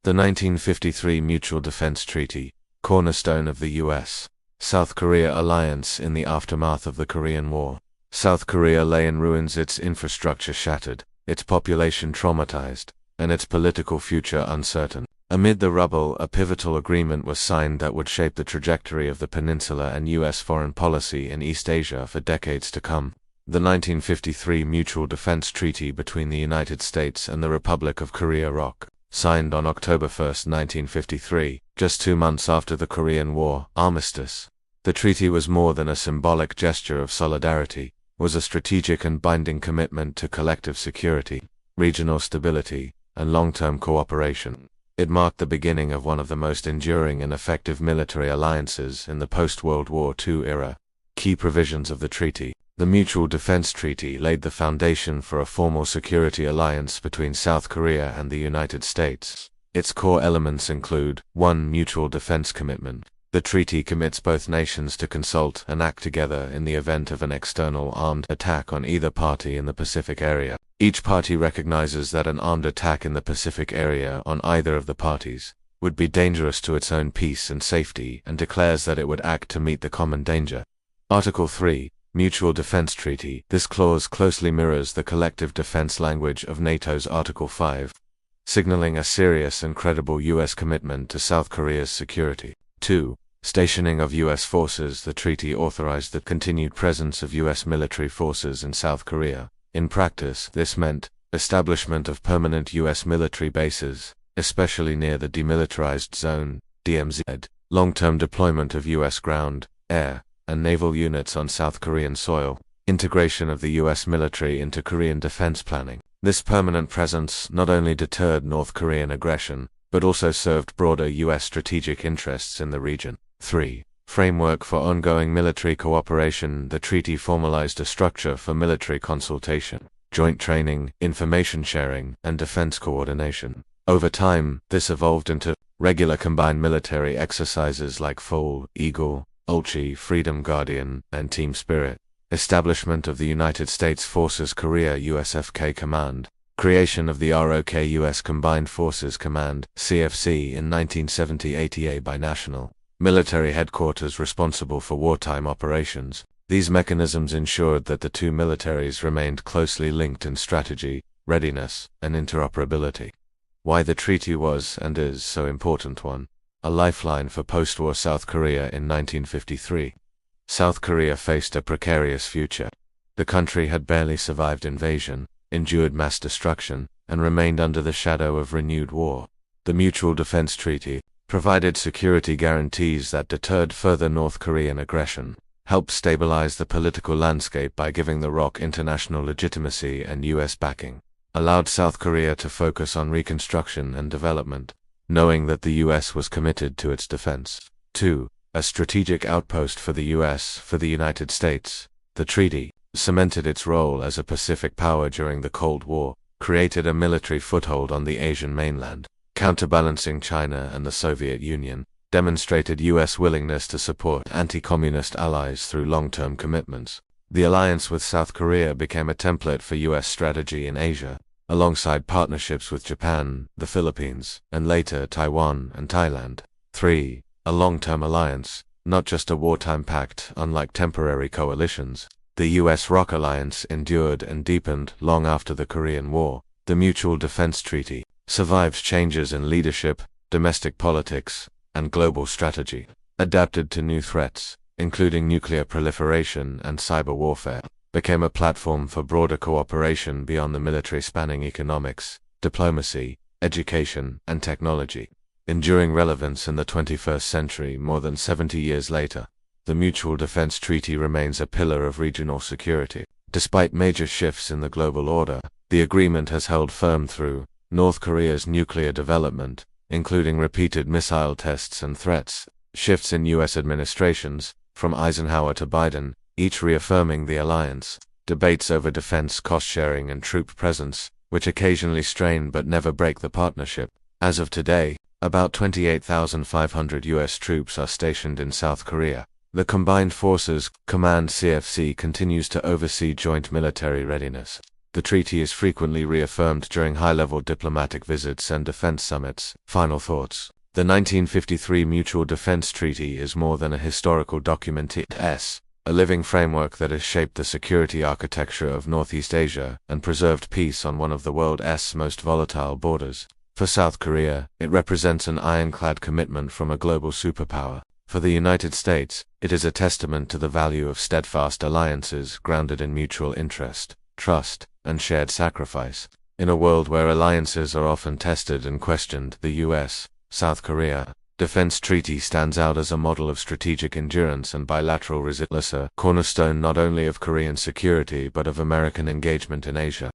The 1953 Mutual Defense Treaty, cornerstone of the U.S.-South Korea alliance in the aftermath of the Korean War. South Korea lay in ruins, its infrastructure shattered, its population traumatized, and its political future uncertain. Amid the rubble, a pivotal agreement was signed that would shape the trajectory of the peninsula and U.S. foreign policy in East Asia for decades to come. The 1953 Mutual Defense Treaty between the United States and the Republic of Korea (ROK), signed on October 1, 1953, just 2 months after the Korean War armistice. The treaty was more than a symbolic gesture of solidarity, was a strategic and binding commitment to collective security, regional stability, and long-term cooperation. It marked the beginning of one of the most enduring and effective military alliances in the post-World War II era. Key provisions of the treaty. The Mutual Defense Treaty laid the foundation for a formal security alliance between South Korea and the United States. Its core elements include 1. Mutual defense commitment. The treaty commits both nations to consult and act together in the event of an external armed attack on either party in the Pacific area. Each party recognizes that an armed attack in the Pacific area on either of the parties would be dangerous to its own peace and safety, and declares that it would act to meet the common danger. Article 3. Mutual Defense Treaty. This clause closely mirrors the collective defense language of NATO's Article 5, signaling a serious and credible U.S. commitment to South Korea's security. 2. Stationing of U.S. forces. The treaty authorized the continued presence of U.S. military forces in South Korea. In practice, this meant establishment of permanent U.S. military bases, especially near the Demilitarized Zone, DMZ, long-term deployment of U.S. ground, air, and naval units on South Korean soil, integration of the U.S. military into Korean defense planning. This permanent presence not only deterred North Korean aggression, but also served broader U.S. strategic interests in the region. 3. Framework for ongoing military cooperation. The treaty formalized a structure for military consultation, joint training, information sharing, and defense coordination. Over time, this evolved into regular combined military exercises like Foal, Eagle, Ulchi, Freedom Guardian, and Team Spirit. Establishment of the United States Forces Korea USFK Command. Creation of the ROK U.S. Combined Forces Command, CFC, in 1970 ATA binational military headquarters responsible for wartime operations. These mechanisms ensured that the two militaries remained closely linked in strategy, readiness, and interoperability. Why the treaty was and is so important. 1. A lifeline for post-war South Korea in 1953. South Korea faced a precarious future. The country had barely survived invasion, endured mass destruction, and remained under the shadow of renewed war. The Mutual Defense Treaty provided security guarantees that deterred further North Korean aggression, helped stabilize the political landscape by giving the ROK international legitimacy and U.S. backing, allowed South Korea to focus on reconstruction and development, knowing that the U.S. was committed to its defense. 2. A strategic outpost for the U.S. For the United States, the treaty cemented its role as a Pacific power during the Cold War, created a military foothold on the Asian mainland, counterbalancing China and the Soviet Union, demonstrated U.S. willingness to support anti-communist allies through long-term commitments. The alliance with South Korea became a template for U.S. strategy in Asia, alongside partnerships with Japan, the Philippines, and later Taiwan and Thailand. 3. A long-term alliance, not just a wartime pact. Unlike temporary coalitions, the U.S.-ROK alliance endured and deepened long after the Korean War. The Mutual Defense Treaty survived changes in leadership, domestic politics, and global strategy, adapted to new threats, including nuclear proliferation and cyber warfare, became a platform for broader cooperation beyond the military, spanning economics, diplomacy, education, and technology. Enduring relevance in the 21st century. More than 70 years later, the Mutual Defense Treaty remains a pillar of regional security. Despite major shifts in the global order, the agreement has held firm through North Korea's nuclear development, including repeated missile tests and threats, shifts in U.S. administrations, from Eisenhower to Biden, each reaffirming the alliance, debates over defense cost-sharing and troop presence, which occasionally strain but never break the partnership. As of today, about 28,500 U.S. troops are stationed in South Korea. The Combined Forces Command CFC continues to oversee joint military readiness, The treaty is frequently reaffirmed during high-level diplomatic visits and defense summits. Final thoughts. The 1953 Mutual Defense Treaty is more than a historical document. It's a living framework that has shaped the security architecture of Northeast Asia and preserved peace on one of the world's most volatile borders. For South Korea, it represents an ironclad commitment from a global superpower. For the United States, it is a testament to the value of steadfast alliances grounded in mutual interest, trust, and shared sacrifice. In a world where alliances are often tested and questioned, the U.S. South Korea Defense Treaty stands out as a model of strategic endurance and bilateral resilience, a cornerstone not only of Korean security but of American engagement in Asia.